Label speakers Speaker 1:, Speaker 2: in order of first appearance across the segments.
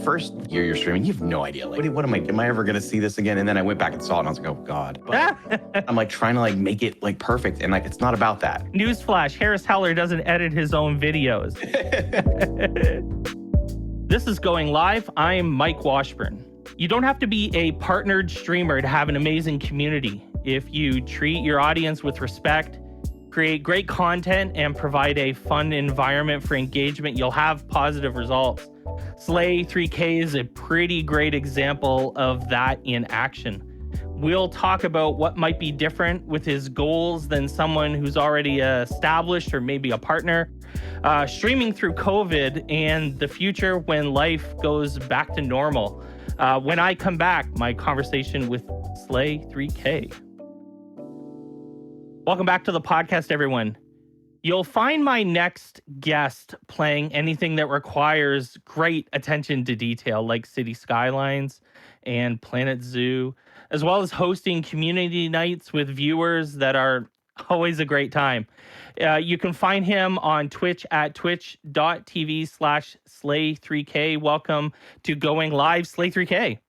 Speaker 1: first year you're streaming, you have no idea. Like, what am I ever going to see this again? And then I went back and saw it and I was like, oh God. But I'm like trying to like make it like perfect. And like, it's not about that.
Speaker 2: Newsflash, Harris Heller doesn't edit his own videos. This is Going Live. I'm Mike Washburn. You don't have to be a partnered streamer to have an amazing community. If you treat your audience with respect, create great content, and provide a fun environment for engagement, you'll have positive results. Slay3K is a pretty great example of that in action. We'll talk about what might be different with his goals than someone who's already established or maybe a partner, streaming through COVID, and the future when life goes back to normal. When I come back, my conversation with Slay3K. Welcome back to the podcast, everyone. You'll find my next guest playing anything that requires great attention to detail, like City Skylines and Planet Zoo, as well as hosting community nights with viewers that are always a great time. You can find him on Twitch at twitch.tv/Slay3K. Welcome to Going Live, Slay3K.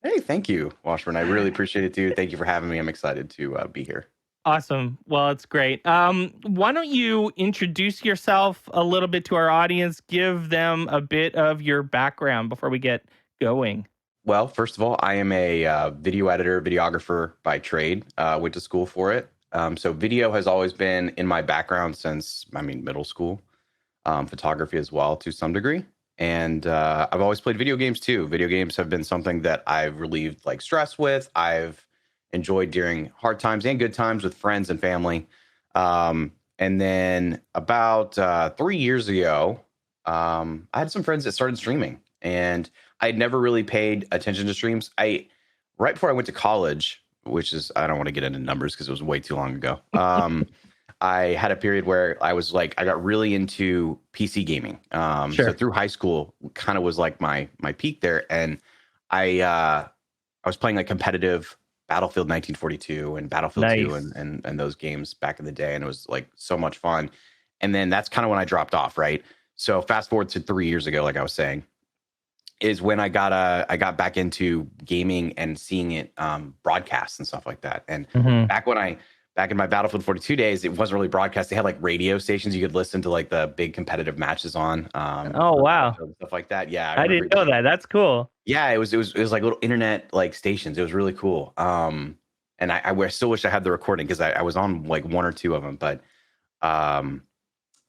Speaker 1: Hey, thank you, Washburn. I really appreciate it, too. Thank you for having me. I'm excited to be here.
Speaker 2: Awesome. Well, it's great. Why don't you introduce yourself a little bit to our audience, give them a bit of your background before we get going.
Speaker 1: Well, first of all, I am a video editor, videographer by trade. Went to school for it. So video has always been in my background since, middle school. Photography as well to some degree. And I've always played video games too. Video games have been something that I've relieved like stress with. I've enjoyed during hard times and good times with friends and family. And then about 3 years ago, I had some friends that started streaming, and I had never really paid attention to streams. Right before I went to college, which is, I don't want to get into numbers because it was way too long ago. I had a period where I was like, I got really into PC gaming.
Speaker 2: Sure.
Speaker 1: So through high school kind of was like my peak there. And I was playing like competitive Battlefield 1942 and Battlefield 2 and those games back in the day. And it was like so much fun. And then that's kind of when I dropped off, right? So fast forward to 3 years ago, like I was saying, is when I got back into gaming and seeing it broadcast and stuff like that. And back in my Battlefield 42 days, it wasn't really broadcast. They had like radio stations you could listen to like the big competitive matches on.
Speaker 2: Oh wow,
Speaker 1: stuff like that. Yeah,
Speaker 2: I didn't know that. That's cool.
Speaker 1: Yeah, it was like little internet like stations. It was really cool. And I still wish I had the recording because I was on like one or two of them. But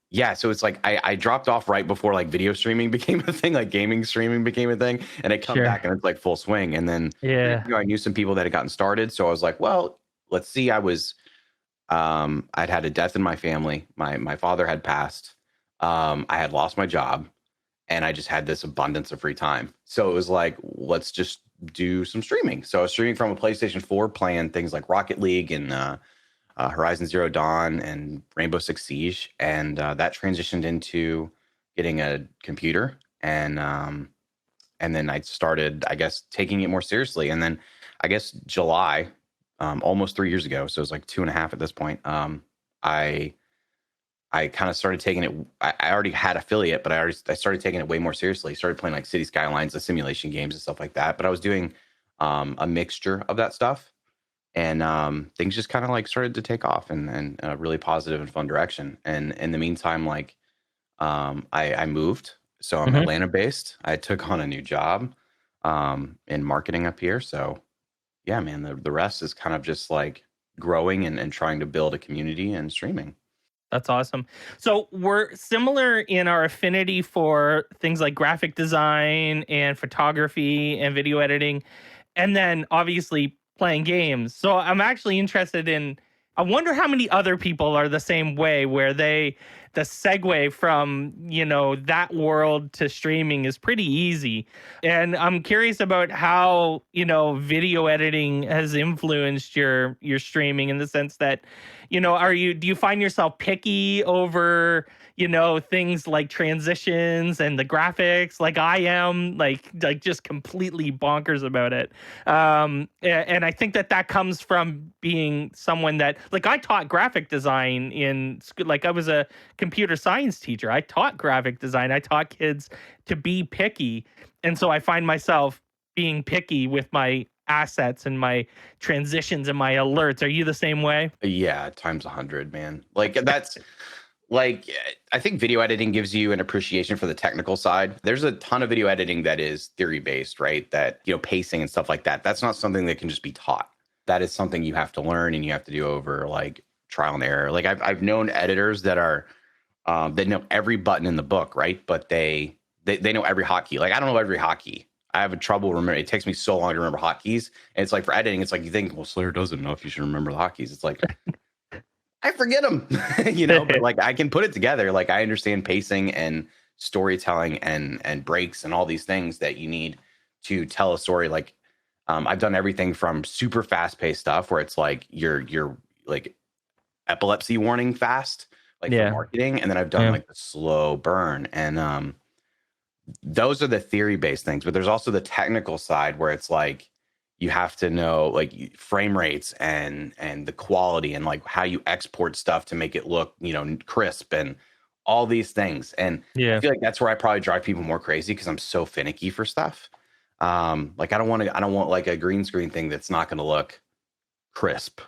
Speaker 1: yeah, so it's like I dropped off right before like video streaming became a thing, like gaming streaming became a thing, and I come back and it's like full swing. And then I knew some people that had gotten started, so I was like, well, let's see. I'd had a death in my family. My father had passed. I had lost my job. And I just had this abundance of free time. So it was like, let's just do some streaming. So I was streaming from a PlayStation 4, playing things like Rocket League and Horizon Zero Dawn and Rainbow Six Siege. And that transitioned into getting a computer. And then I started, I guess, taking it more seriously. And then I guess July, almost 3 years ago, so it was like 2.5 at this point, I kind of started taking it. I already had affiliate, but I started taking it way more seriously. Started playing like City Skylines, the simulation games and stuff like that. But I was doing a mixture of that stuff, and things just kind of like started to take off in a really positive and fun direction. And in the meantime, like I moved, so I'm Atlanta based. I took on a new job in marketing up here. So yeah, man, the rest is kind of just like growing and trying to build a community and streaming.
Speaker 2: That's awesome. So we're similar in our affinity for things like graphic design and photography and video editing, and then obviously playing games. So I'm actually interested in, I wonder how many other people are the same way, where the segue from, that world to streaming is pretty easy. And I'm curious about how, video editing has influenced your streaming, in the sense that, do you find yourself picky over, things like transitions and the graphics like I am, like just completely bonkers about it? And I think that comes from being someone that, like, I taught graphic design in school. Like, I was a computer science teacher. I taught graphic design. I taught kids to be picky. And so I find myself being picky with my assets and my transitions and my alerts. Are you the same way?
Speaker 1: Yeah, times 100, man. Like that's like I think video editing gives you an appreciation for the technical side. There's a ton of video editing that is theory based, right? That, pacing and stuff like that. That's not something that can just be taught. That is something you have to learn and you have to do over like trial and error. Like I've known editors that are they know every button in the book, right? But they know every hotkey. Like I don't know every hotkey. I have trouble remembering. It takes me so long to remember hotkeys. And it's like for editing, it's like you think, well, Slayer doesn't know if you should remember the hotkeys. It's like I forget them, but like I can put it together. Like I understand pacing and storytelling and breaks and all these things that you need to tell a story. Like I've done everything from super fast paced stuff where it's like you're like epilepsy warning fast, like for marketing, and then I've done like the slow burn, and those are the theory based things. But there's also the technical side where it's like you have to know like frame rates and the quality and like how you export stuff to make it look crisp and all these things. And I feel like that's where I probably drive people more crazy because I'm so finicky for stuff. Like I don't want like a green screen thing that's not going to look crisp.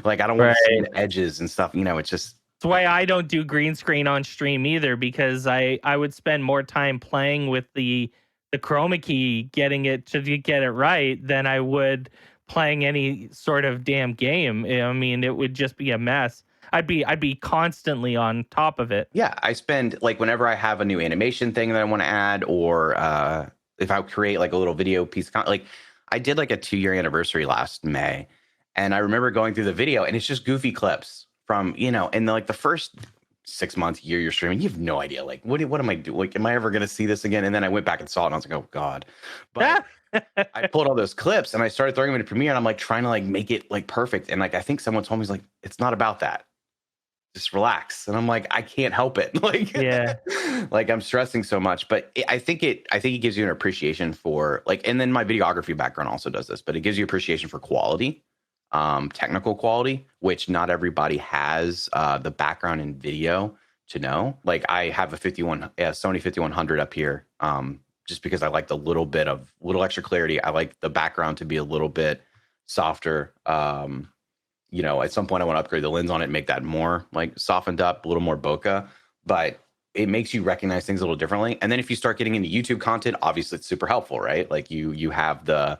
Speaker 1: Like I don't want to see the edges and stuff. It's just.
Speaker 2: That's why I don't do green screen on stream either, because I would spend more time playing with the chroma key, getting it to get it right, than I would playing any sort of damn game. I mean, it would just be a mess. I'd be constantly on top of it.
Speaker 1: Yeah, I spend like whenever I have a new animation thing that I want to add, or if I create like a little video piece, like I did like a 2-year anniversary last May, and I remember going through the video, and it's just goofy clips from and like the first 6 months, year you're streaming, you have no idea. Like, what am I doing? Like, am I ever going to see this again? And then I went back and saw it, and I was like, oh God. But I pulled all those clips and I started throwing them into Premiere, and I'm like trying to like make it like perfect. And like, I think someone told me, like, it's not about that. Just relax. And I'm like, I can't help it. Like, like I'm stressing so much, but I think it gives you an appreciation for like, and then my videography background also does this, but it gives you appreciation for quality. Technical quality, which not everybody has the background in video to know. Like I have a Sony 5100 up here, just because I like the little extra clarity. I like the background to be a little bit softer. At some point I want to upgrade the lens on it and make that more like softened up, a little more bokeh, but it makes you recognize things a little differently. And then if you start getting into YouTube content, obviously it's super helpful, right? Like you have the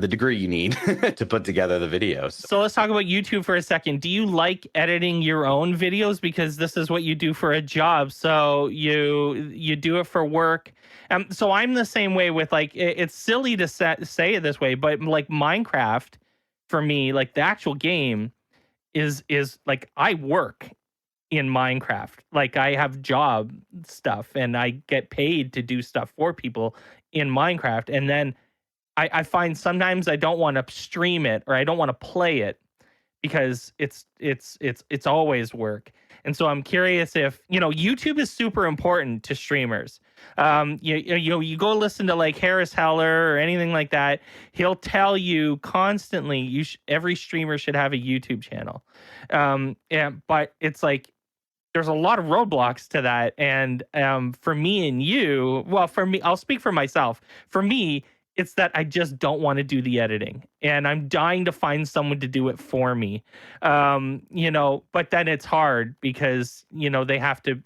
Speaker 1: degree you need to put together the videos.
Speaker 2: So let's talk about YouTube for a second. Do you like editing your own videos? Because this is what you do for a job. So you do it for work. So I'm the same way with like, it's silly to say it this way, but like Minecraft for me, like the actual game is like I work in Minecraft. Like I have job stuff and I get paid to do stuff for people in Minecraft. And then I find sometimes I don't want to stream it or I don't want to play it because it's always work. And so I'm curious if, YouTube is super important to streamers. You go listen to like Harris Heller or anything like that. He'll tell you constantly every streamer should have a YouTube channel. But it's like there's a lot of roadblocks to that. And for me and you, well, for me, I'll speak for myself. For me, it's that I just don't want to do the editing, and I'm dying to find someone to do it for me. But then it's hard because, they have to,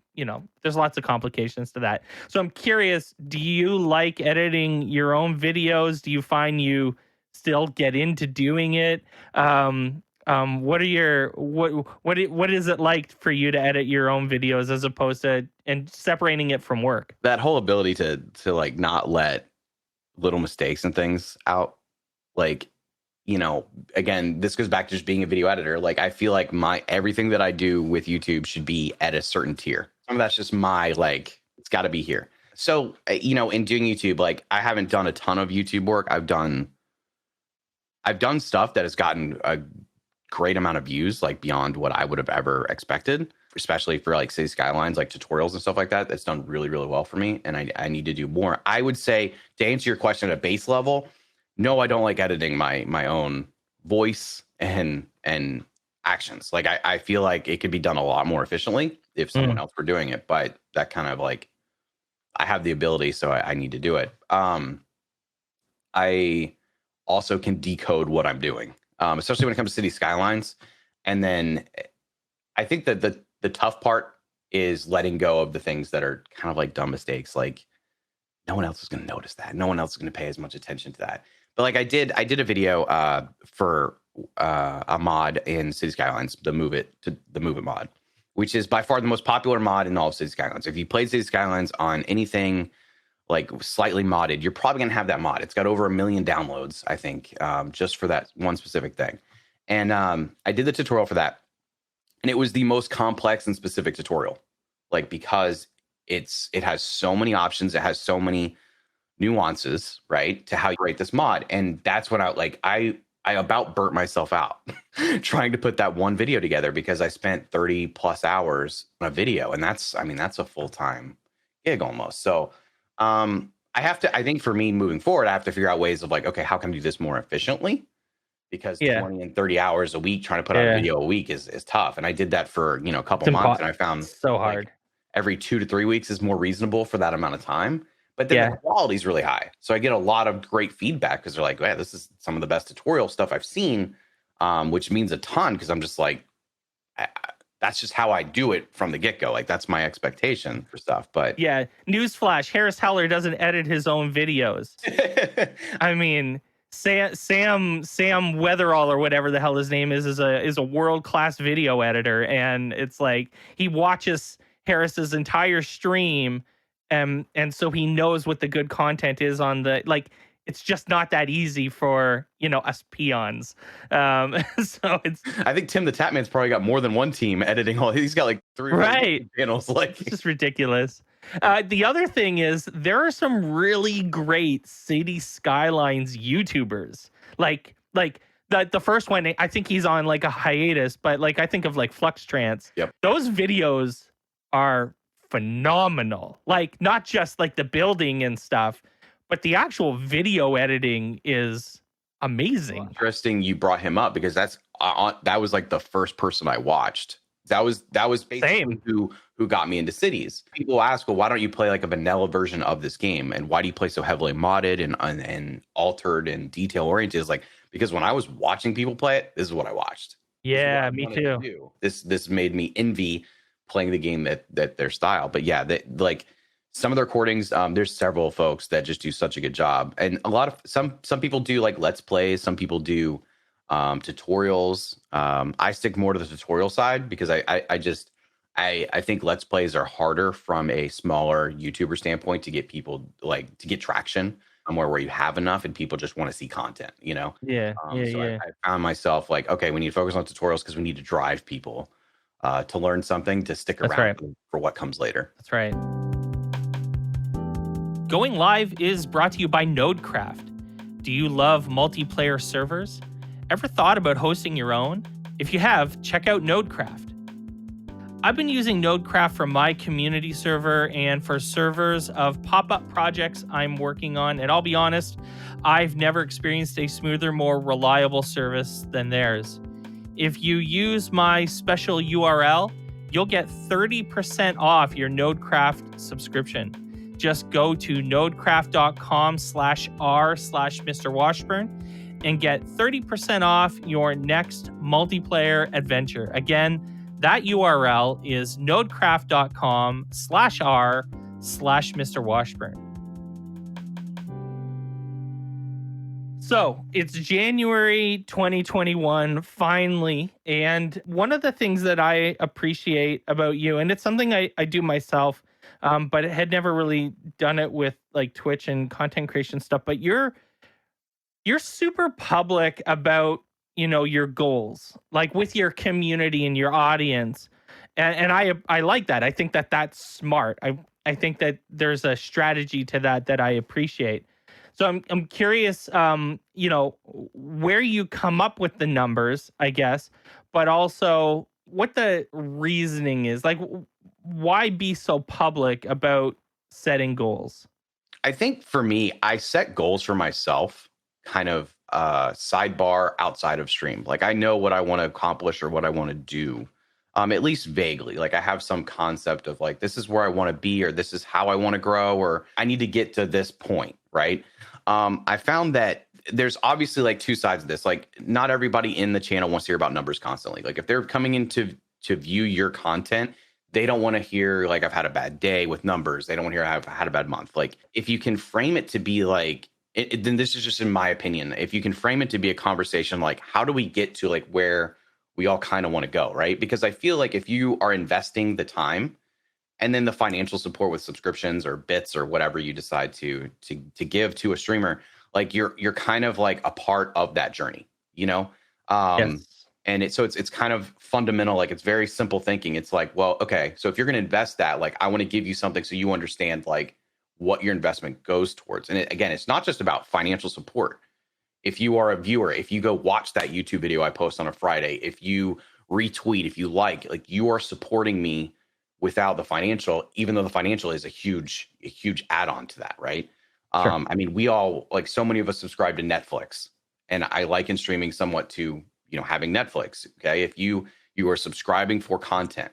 Speaker 2: there's lots of complications to that. So I'm curious, do you like editing your own videos? Do you find you still get into doing it? What is it like for you to edit your own videos as opposed to and separating it from work?
Speaker 1: That whole ability to like not let little mistakes and things out, like again, this goes back to just being a video editor. Like I feel like everything that I do with YouTube should be at a certain tier. Some of that's just like it's got to be here. So in doing YouTube, like I haven't done a ton of YouTube work. I've done stuff that has gotten a great amount of views, like beyond what I would have ever expected, especially for like City Skylines, like tutorials and stuff like that. That's done really, really well for me. And I need to do more. I would say, to answer your question at a base level, no, I don't like editing my own voice and actions. Like I feel like it could be done a lot more efficiently if someone else were doing it, but that kind of like, I have the ability, so I need to do it. I also can decode what I'm doing, especially when it comes to City Skylines. And then I think that the tough part is letting go of the things that are kind of like dumb mistakes. Like no one else is going to notice that. No one else is going to pay as much attention to that. But like I did a video for a mod in City Skylines, the Move It mod, which is by far the most popular mod in all of City Skylines. If you played City Skylines on anything like slightly modded, you're probably gonna have that mod. It's got over 1 million downloads, I think, just for that one specific thing. And I did the tutorial for that, and it was the most complex and specific tutorial, like because it has so many options, it has so many nuances, right, to how you rate this mod. And that's when I about burnt myself out trying to put that one video together, because I spent 30 plus hours on a video, and that's a full-time gig almost. So I think for me moving forward, I have to figure out ways of like, okay, how can I do this more efficiently? Because 20 and 30 hours a week trying to put out a video a week is tough. And I did that for, a couple months, and I found
Speaker 2: so hard.
Speaker 1: Like, every 2 to 3 weeks is more reasonable for that amount of time. But then the quality is really high. So I get a lot of great feedback because they're like, yeah, this is some of the best tutorial stuff I've seen, which means a ton, because I'm just like, that's just how I do it from the get-go. Like that's my expectation for stuff. But
Speaker 2: yeah, newsflash, Harris Heller doesn't edit his own videos. I mean, Sam Weatherall or whatever the hell his name is a world-class video editor, and it's like he watches Harris's entire stream, and so he knows what the good content is on the, like, it's just not that easy for us peons. So it's,
Speaker 1: I think Tim the Tapman's probably got more than one team editing all. He's got like 3 channels. Like
Speaker 2: it's just ridiculous. The other thing is there are some really great City Skylines YouTubers. Like the first one, I think he's on like a hiatus, but like I think of like Flux Trance.
Speaker 1: Yep.
Speaker 2: Those videos are phenomenal. Like not just like the building and stuff, but the actual video editing is amazing.
Speaker 1: Interesting you brought him up, because that was like the first person I watched. That was basically who got me into cities. People ask, well, why don't you play like a vanilla version of this game? And why do you play so heavily modded and altered and detail oriented? It's like, because when I was watching people play it, this is what I watched.
Speaker 2: Yeah, me too.
Speaker 1: This made me envy playing the game that their style. But yeah, like some of the recordings, there's several folks that just do such a good job. And a lot of some people do like let's plays, some people do tutorials. I stick more to the tutorial side because I think let's plays are harder from a smaller YouTuber standpoint to get people like to get traction where you have enough and people just want to see content, I found myself like, okay, we need to focus on tutorials because we need to drive people to learn something, to stick around for what comes later.
Speaker 2: That's right. Going Live is brought to you by Nodecraft. Do you love multiplayer servers? Ever thought about hosting your own? If you have, check out Nodecraft. I've been using Nodecraft for my community server and for servers of pop-up projects I'm working on, and I'll be honest, I've never experienced a smoother, more reliable service than theirs. If you use my special URL, you'll get 30% off your Nodecraft subscription. Just go to nodecraft.com/r/Mr. Washburn and get 30% off your next multiplayer adventure. Again, that URL is nodecraft.com/r/Mr. Washburn. So it's January 2021, finally. And one of the things that I appreciate about you, and it's something I do myself, but it had never really done it with like Twitch and content creation stuff, but you're super public about, your goals, like with your community and your audience. And I like that. I think that that's smart. I think that there's a strategy to that I appreciate. So I'm curious, where you come up with the numbers, I guess, but also what the reasoning is. Like, why be so public about setting goals?
Speaker 1: I think for me, I set goals for myself, kind of sidebar outside of stream. Like I know what I want to accomplish or what I want to do, at least vaguely. Like I have some concept of like this is where I want to be, or this is how I want to grow, or I need to get to this point, right? I found that there's obviously like two sides of this. Like not everybody in the channel wants to hear about numbers constantly. Like if they're coming in to view your content, they don't want to hear like I've had a bad day with numbers. They don't want to hear I've had a bad month. Like if you can frame it to be like then this is just in my opinion. If you can frame it to be a conversation like how do we get to like where we all kind of want to go, right? Because I feel like if you are investing the time and then the financial support with subscriptions or bits or whatever you decide to give to a streamer, like you're kind of like a part of that journey, you know? Um
Speaker 2: Yes.
Speaker 1: and it's kind of fundamental, like it's very simple thinking. It's like, well, okay, so if you're going to invest that, like I want to give you something so you understand like what your investment goes towards. And again, it's not just about financial support. If you are a viewer, if you go watch that YouTube video I post on a Friday, if you retweet, if you like you are supporting me without the financial, even though the financial is a huge add-on to that, right?
Speaker 2: Sure.
Speaker 1: I mean, we all like so many of us subscribe to Netflix, and I liken streaming somewhat to having Netflix. Okay, if you are subscribing for content,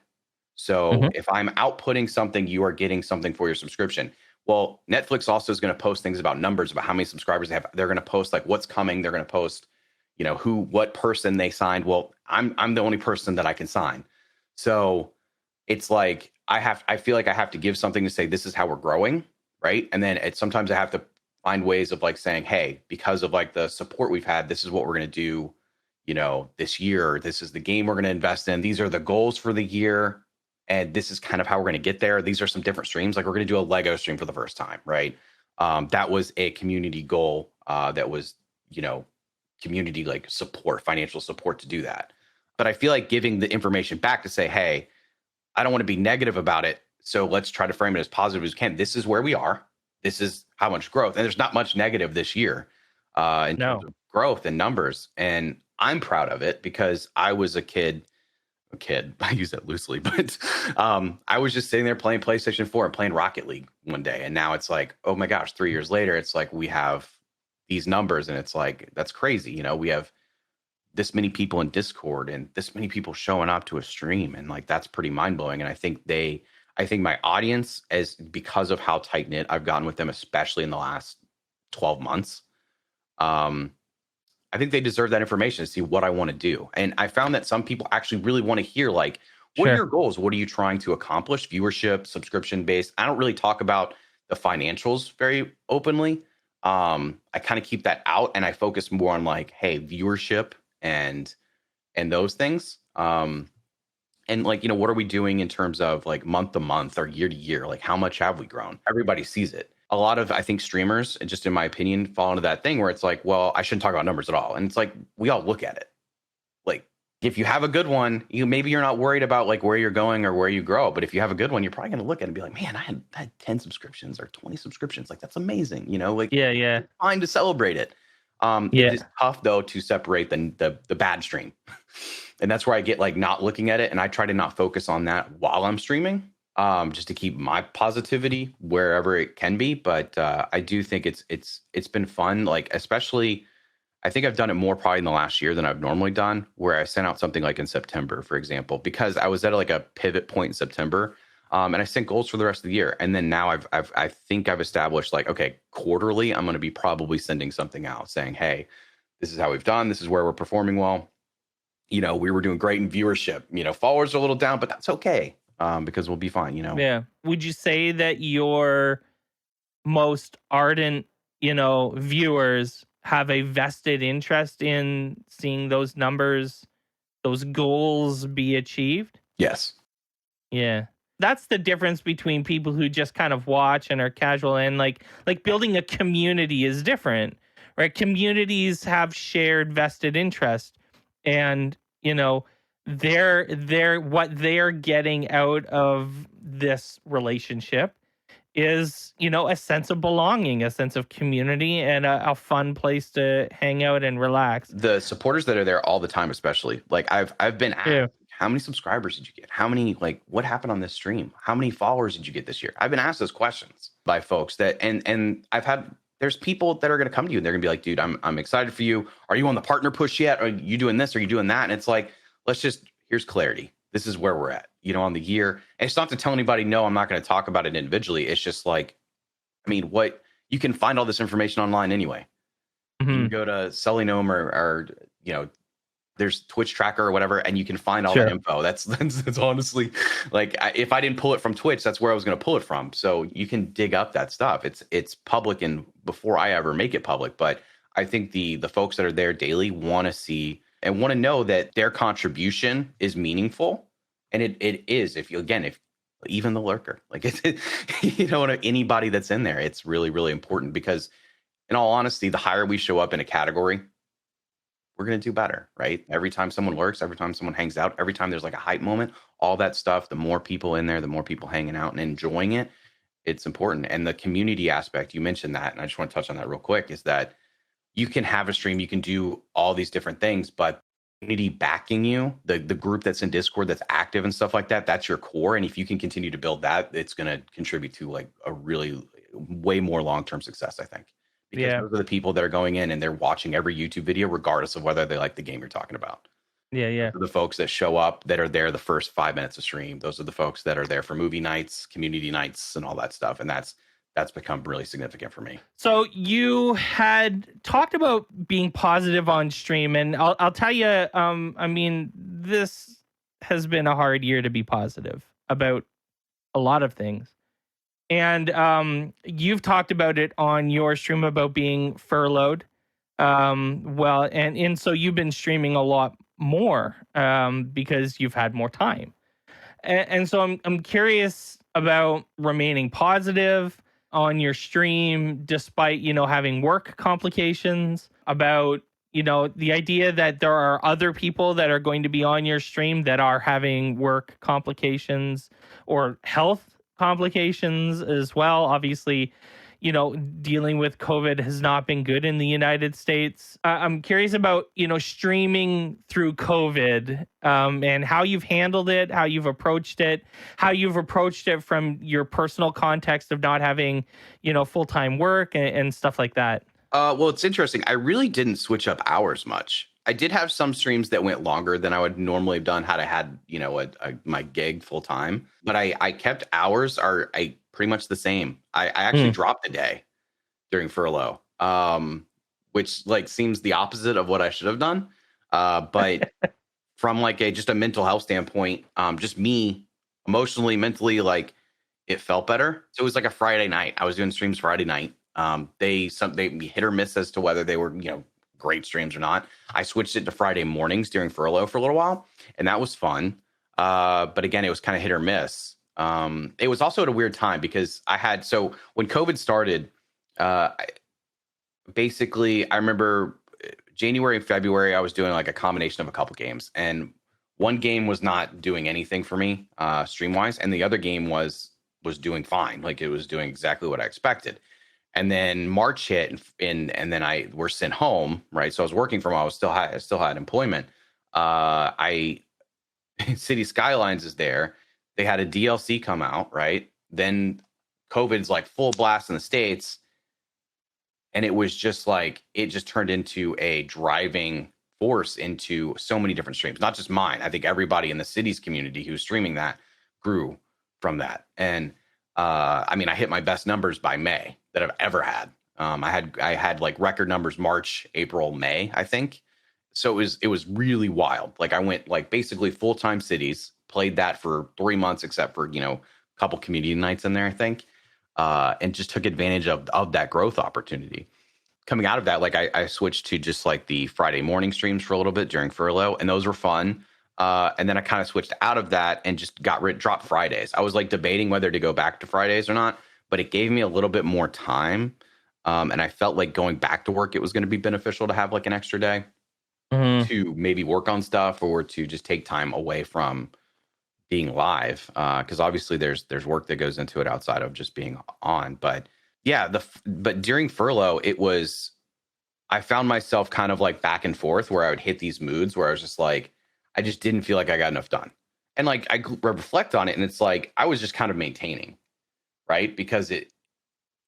Speaker 1: so
Speaker 2: Hmm.
Speaker 1: if I'm outputting something, you are getting something for your subscription. Well, Netflix also is going to post things about numbers, about how many subscribers they have. They're going to post like what's coming. They're going to post, what person they signed. Well, I'm the only person that I can sign. So it's like I feel like I have to give something to say this is how we're growing, right? And then sometimes I have to find ways of like saying, hey, because of like the support we've had, this is what we're going to do, this year. This is the game we're going to invest in. These are the goals for the year. And this is kind of how we're going to get there. These are some different streams. Like we're going to do a Lego stream for the first time, right? That was a community goal. That was, community like support, financial support to do that. But I feel like giving the information back to say, hey, I don't want to be negative about it. So let's try to frame it as positive as we can. This is where we are. This is how much growth. And there's not much negative this year in terms
Speaker 2: No.
Speaker 1: of growth and numbers. And I'm proud of it because I was a kid, I use that loosely, but I was just sitting there playing PlayStation 4 and playing Rocket League one day. And now it's like, oh my gosh, 3 years later, it's like we have these numbers and it's like, that's crazy. We have this many people in Discord and this many people showing up to a stream. And like, that's pretty mind blowing. And I think my audience is because of how tight knit I've gotten with them, especially in the last 12 months. I think they deserve that information to see what I want to do. And I found that some people actually really want to hear like, what are
Speaker 2: Sure.
Speaker 1: your goals? What are you trying to accomplish? Viewership, subscription based. I don't really talk about the financials very openly. I kind of keep that out and I focus more on like, hey, viewership and those things. And like, what are we doing in terms of like month to month or year to year? Like how much have we grown? Everybody sees it. A lot of, I think, streamers, and just in my opinion, fall into that thing where it's like, well, I shouldn't talk about numbers at all. And it's like, we all look at it. Like if you have a good one, maybe you're not worried about like where you're going or where you grow. But if you have a good one, you're probably going to look at it and be like, man, I had 10 subscriptions or 20 subscriptions. Like that's amazing. Like
Speaker 2: Yeah. Yeah.
Speaker 1: it's fine to celebrate it. It is
Speaker 2: Yeah.
Speaker 1: tough though to separate the bad stream. And that's where I get like not looking at it. And I try to not focus on that while I'm streaming, just to keep my positivity wherever it can be. But I do think it's been fun. Like, especially, I think I've done it more probably in the last year than I've normally done, where I sent out something like in September, for example, because I was at like a pivot point in September. And I sent goals for the rest of the year. And then now I think I've established like, okay, quarterly, I'm going to be probably sending something out saying, hey, this is how we've done. This is where we're performing well. We were doing great in viewership. Followers are a little down, but that's okay, because we'll be fine.
Speaker 2: Yeah. Would you say that your most ardent, viewers have a vested interest in seeing those numbers, those goals be achieved?
Speaker 1: Yes.
Speaker 2: Yeah. That's the difference between people who just kind of watch and are casual, and like building a community is different, right? Communities have shared vested interest, and they're what they're getting out of this relationship is, a sense of belonging, a sense of community, and a fun place to hang out and relax.
Speaker 1: The supporters that are there all the time, especially, like, I've been asked,
Speaker 2: Yeah.
Speaker 1: how many subscribers did you get? How many, like, what happened on this stream? How many followers did you get this year? I've been asked those questions by folks that, and there's people that are going to come to you and they're going to be like, dude, I'm excited for you. Are you on the partner push yet? Are you doing this? Are you doing that? And it's like, here's clarity. This is where we're at, on the year. And it's not to tell anybody, no, I'm not going to talk about it individually. It's just like, I mean, you can find all this information online anyway. You can go to Celinome or there's Twitch tracker or whatever, and you can find all that info. That's honestly, like, if I didn't pull it from Twitch, that's where I was going to pull it from. So you can dig up that stuff. It's public, and before I ever make it public. But I think the folks that are there daily want to see and want to know that their contribution is meaningful, and it is. If even the lurker, like, anybody that's in there, it's really, really important, because in all honesty, the higher we show up in a category, we're going to do better, right? Every time someone lurks, every time someone hangs out, every time there's like a hype moment, all that stuff, the more people in there, the more people hanging out and enjoying it, it's important. And the community aspect, you mentioned that, and I just want to touch on that real quick, is that you can have a stream, you can do all these different things, but community backing you, the group that's in Discord that's active and stuff like that, that's your core. And if you can continue to build that, it's going to contribute to like a really way more long-term success, I think. Because those are the people that are going in and they're watching every YouTube video, regardless of whether they like the game you're talking about.
Speaker 2: Yeah.
Speaker 1: Those are the folks that show up, that are there the first 5 minutes of stream. Those are the folks that are there for movie nights, community nights, and all that stuff. And that's become really significant for me.
Speaker 2: So you had talked about being positive on stream, and I'll tell you, I mean, this has been a hard year to be positive about a lot of things. And you've talked about it on your stream about being furloughed. And so you've been streaming a lot more because you've had more time. And so I'm curious about remaining positive on your stream despite, having work complications, about, the idea that there are other people that are going to be on your stream that are having work complications or health complications as well. Obviously, dealing with COVID has not been good in the United States. I'm curious about, streaming through COVID and how you've handled it, how you've approached it from your personal context of not having, full-time work and stuff like that.
Speaker 1: Well, it's interesting. I really didn't switch up hours much. I did have some streams that went longer than I would normally have done had I had, my gig full time. But I kept hours are pretty much the same. I actually dropped a day during furlough, which like seems the opposite of what I should have done. But from like just a mental health standpoint, just me emotionally, mentally, like it felt better. So it was like a Friday night. I was doing streams Friday night. They hit or miss as to whether they were, great streams or not. I switched it to Friday mornings during furlough for a little while, and that was fun. But again, it was kind of hit or miss. It was also at a weird time because so when COVID started, basically I remember January and February, I was doing like a combination of a couple games, and one game was not doing anything for me, stream wise. And the other game was doing fine. Like it was doing exactly what I expected. And then March hit, and then I were sent home, right? So I was working from home. I still had employment. City Skylines is there. They had a DLC come out, right? Then COVID's like full blast in the States. And it was just like, it just turned into a driving force into so many different streams, not just mine. I think everybody in the city's community who's streaming that grew from that. And I mean, I hit my best numbers by May that I've ever had. I had like record numbers March, April, May, I think. So it was really wild. Like I went like basically full-time cities, played that for 3 months, except for, a couple community nights in there, I think. And just took advantage of that growth opportunity. Coming out of that, like I switched to just like the Friday morning streams for a little bit during furlough, and those were fun. And then I kind of switched out of that and just dropped Fridays. I was like debating whether to go back to Fridays or not, but it gave me a little bit more time. And I felt like going back to work, it was going to be beneficial to have like an extra day to maybe work on stuff or to just take time away from being live, because obviously there's work that goes into it outside of just being on. But yeah, but during furlough, I found myself kind of like back and forth where I would hit these moods where I was just like, I just didn't feel like I got enough done. And like I reflect on it, and it's like I was just kind of maintaining, right? Because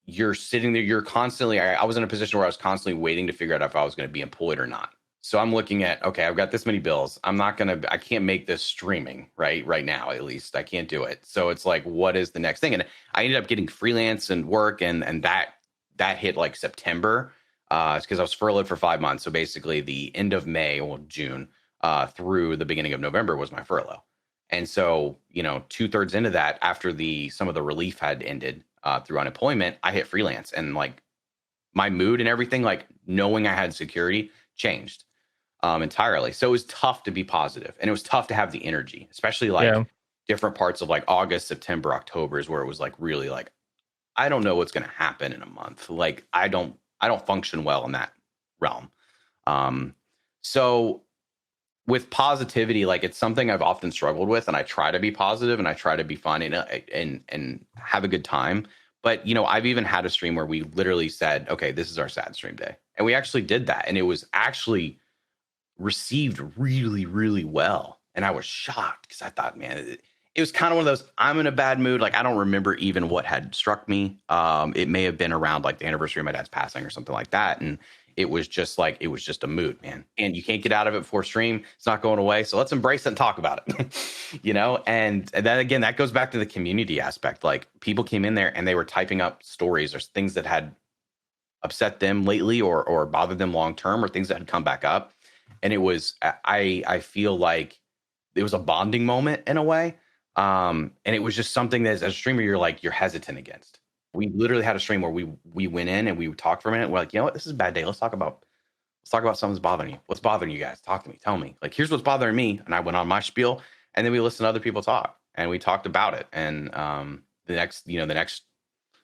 Speaker 1: you're sitting there, you're constantly, I was in a position where I was constantly waiting to figure out if I was going to be employed or not. So I'm looking at, okay, I've got this many bills. I can't make this streaming right now, at least I can't do it. So it's like, what is the next thing? And I ended up getting freelance and work, and that hit like September, because I was furloughed for 5 months. So basically the end of May or June, through the beginning of November was my furlough. And so, 2/3 into that, after some of the relief had ended, through unemployment, I hit freelance, and like my mood and everything, like knowing I had security, changed entirely. So it was tough to be positive, and it was tough to have the energy, especially like different parts of like August, September, October is where it was like really like, I don't know what's going to happen in a month. Like I don't function well in that realm. So with positivity, like it's something I've often struggled with, and I try to be positive and I try to be fun and have a good time. But I've even had a stream where we literally said, okay, this is our sad stream day. And we actually did that. And it was actually received really, really well. And I was shocked because I thought, man, it was kind of one of those, I'm in a bad mood. Like I don't remember even what had struck me. It may have been around like the anniversary of my dad's passing or something like that. And it was just a mood, man. And you can't get out of it before stream. It's not going away. So let's embrace it and talk about it. And then again, that goes back to the community aspect. Like people came in there and they were typing up stories or things that had upset them lately or bothered them long term, or things that had come back up. And it was, I feel like it was a bonding moment in a way. And it was just something that as a streamer, you're hesitant against. We literally had a stream where we went in and we talked for a minute. We're like, you know what? This is a bad day. Let's talk about something that's bothering you. What's bothering you guys? Talk to me. Tell me. Like, here's what's bothering me. And I went on my spiel, and then we listened to other people talk, and we talked about it. And the next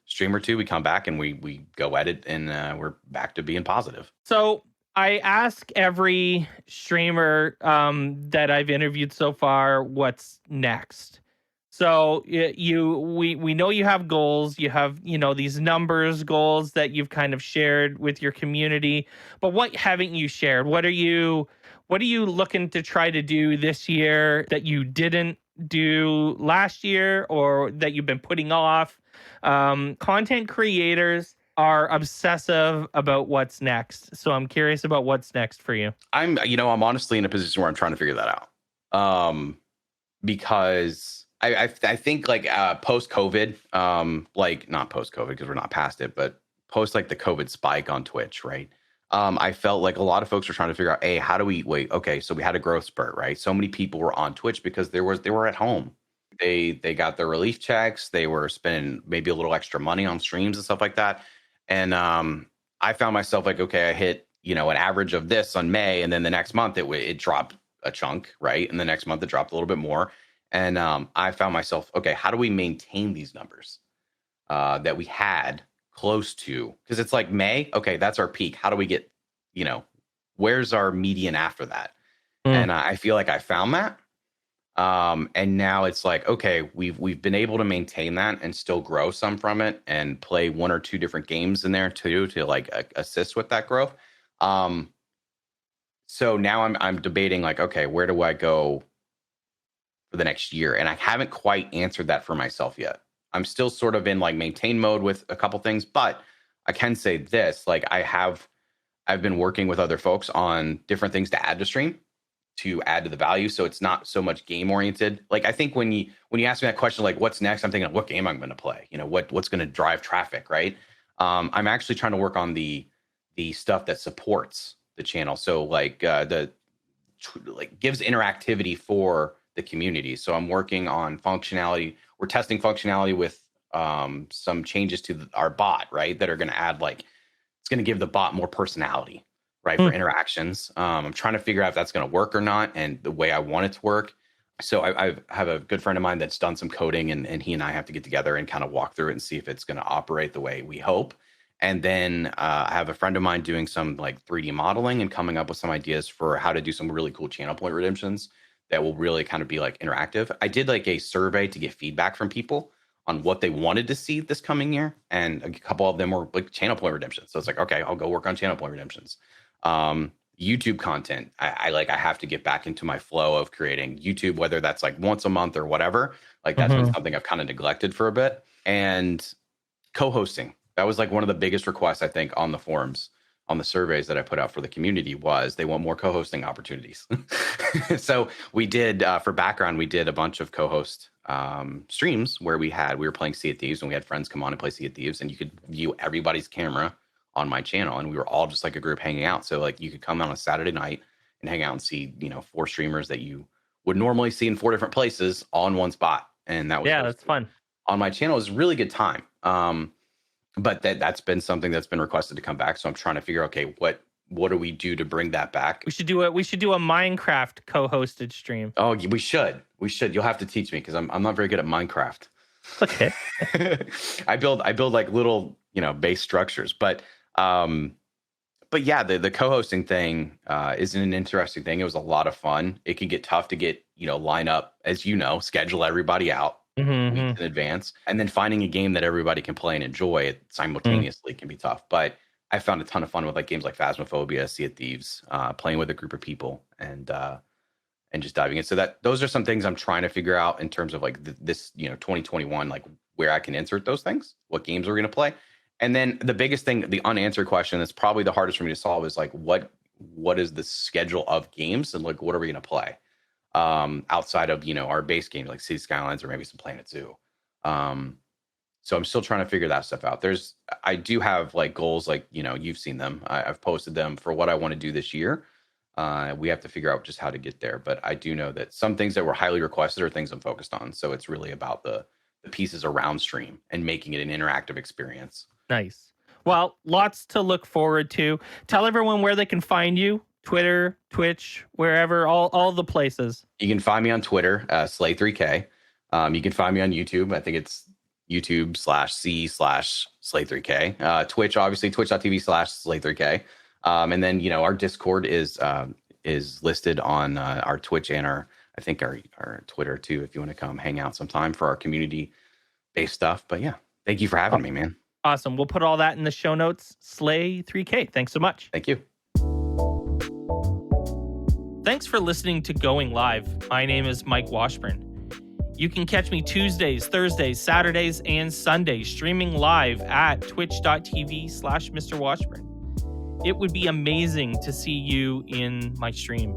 Speaker 1: stream or two, we come back and we go at it, and we're back to being positive.
Speaker 2: So I ask every streamer that I've interviewed so far, what's next? So we know you have goals. You have these numbers goals that you've kind of shared with your community. But what haven't you shared? What are you looking to try to do this year that you didn't do last year, or that you've been putting off? Content creators are obsessive about what's next. So I'm curious about what's next for you.
Speaker 1: I'm honestly in a position where I'm trying to figure that out. Because I think like post COVID, like not post COVID because we're not past it, but post like the COVID spike on Twitch, right? I felt like a lot of folks were trying to figure out, hey, how do we wait? Okay, so we had a growth spurt, right? So many people were on Twitch because they were at home. They got their relief checks. They were spending maybe a little extra money on streams and stuff like that. And I found myself like, okay, I hit an average of this on May, and then the next month it dropped a chunk, right? And the next month it dropped a little bit more. And I found myself, okay, how do we maintain these numbers that we had close to? Because it's like May, okay, that's our peak. How do we get, where's our median after that? And I feel like I found that. And now it's like, okay, we've been able to maintain that and still grow some from it, and play one or two different games in there too to like assist with that growth. So now I'm debating like, okay, where do I go for the next year? And I haven't quite answered that for myself yet. I'm still sort of in like maintain mode with a couple things, but I can say this, like I've been working with other folks on different things to add to stream, to add to the value. So it's not so much game oriented. Like I think when you ask me that question, like what's next, I'm thinking of what game I'm going to play, what's going to drive traffic, right? I'm actually trying to work on the stuff that supports the channel. So like gives interactivity for the community. So I'm working on functionality. We're testing functionality with some changes to our bot, right? That are going to add it's going to give the bot more personality, right? For interactions. I'm trying to figure out if that's going to work or not, and the way I want it to work. So I have a good friend of mine that's done some coding, and he and I have to get together and kind of walk through it and see if it's going to operate the way we hope. And then I have a friend of mine doing some like 3D modeling and coming up with some ideas for how to do some really cool channel point redemptions that will really kind of be like interactive. I did like a survey to get feedback from people on what they wanted to see this coming year, and a couple of them were like channel point redemptions. So it's like, okay, I'll go work on channel point redemptions. YouTube content. I have to get back into my flow of creating YouTube, whether that's like once a month or whatever. Like that's been something I've kind of neglected for a bit. And co-hosting. That was like one of the biggest requests, I think, on the forums, on the surveys that I put out for the community, was they want more co-hosting opportunities. So we did, for background, we did a bunch of co-host streams where we were playing Sea of Thieves, and we had friends come on and play Sea of Thieves, and you could view everybody's camera on my channel, and we were all just like a group hanging out. So like you could come on a Saturday night and hang out and see, 4 streamers that you would normally see in 4 different places all in one spot. And that was
Speaker 2: that's fun.
Speaker 1: On my channel. It was a really good time. But that's been something that's been requested to come back. So I'm trying to figure, okay, what do we do to bring that back?
Speaker 2: We should do a Minecraft co-hosted stream.
Speaker 1: Oh, we should. You'll have to teach me, because I'm not very good at Minecraft.
Speaker 2: Okay.
Speaker 1: I build like little, base structures, but yeah, the co-hosting thing is an interesting thing. It was a lot of fun. It can get tough to get, line up, as schedule everybody out weeks in advance, and then finding a game that everybody can play and enjoy it simultaneously can be tough. But I found a ton of fun with like games like Phasmophobia, Sea of Thieves, playing with a group of people, and just diving in. So those are some things I'm trying to figure out in terms of like this 2021, like where I can insert those things, what games we're going to play. And then the biggest thing, the unanswered question that's probably the hardest for me to solve, is like, what is the schedule of games, and like, what are we going to play outside of, our base games like City Skylines or maybe some Planet Zoo. So I'm still trying to figure that stuff out. I do have like goals, like, you've seen them. I've posted them for what I want to do this year. We have to figure out just how to get there. But I do know that some things that were highly requested are things I'm focused on. So it's really about the pieces around stream and making it an interactive experience.
Speaker 2: Nice. Well, lots to look forward to. Tell everyone where they can find you. Twitter, Twitch, wherever, all the places.
Speaker 1: You can find me on Twitter, Slay3K. You can find me on YouTube. I think it's YouTube/C/Slay3K. Twitch, obviously, twitch.tv/Slay3K. And then, our Discord is listed on our Twitch and our Twitter too, if you want to come hang out sometime for our community-based stuff. But yeah, thank you for having me, man.
Speaker 2: Awesome. We'll put all that in the show notes. Slay3K. Thanks so much.
Speaker 1: Thank you.
Speaker 2: Thanks for listening to Going Live. My name is Mike Washburn. You can catch me Tuesdays, Thursdays, Saturdays, and Sundays streaming live at twitch.tv/Mr. Washburn. It would be amazing to see you in my stream.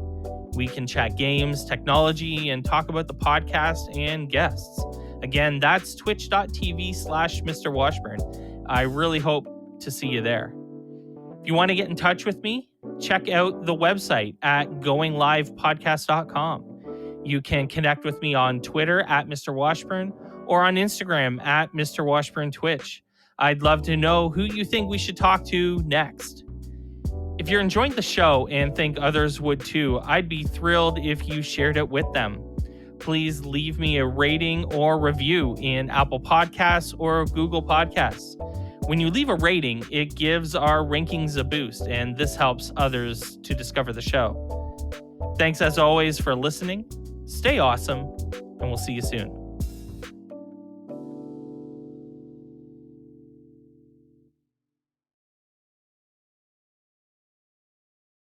Speaker 2: We can chat games, technology, and talk about the podcast and guests. Again, that's twitch.tv/Mr. Washburn. I really hope to see you there. If you want to get in touch with me, check out the website at goinglivepodcast.com. You can connect with me on Twitter at Mr. Washburn or on Instagram at Mr. Washburn Twitch. I'd love to know who you think we should talk to next. If you're enjoying the show and think others would too, I'd be thrilled if you shared it with them. Please leave me a rating or review in Apple Podcasts or Google Podcasts. When you leave a rating, it gives our rankings a boost, and this helps others to discover the show. Thanks as always for listening. Stay awesome, and we'll see you soon.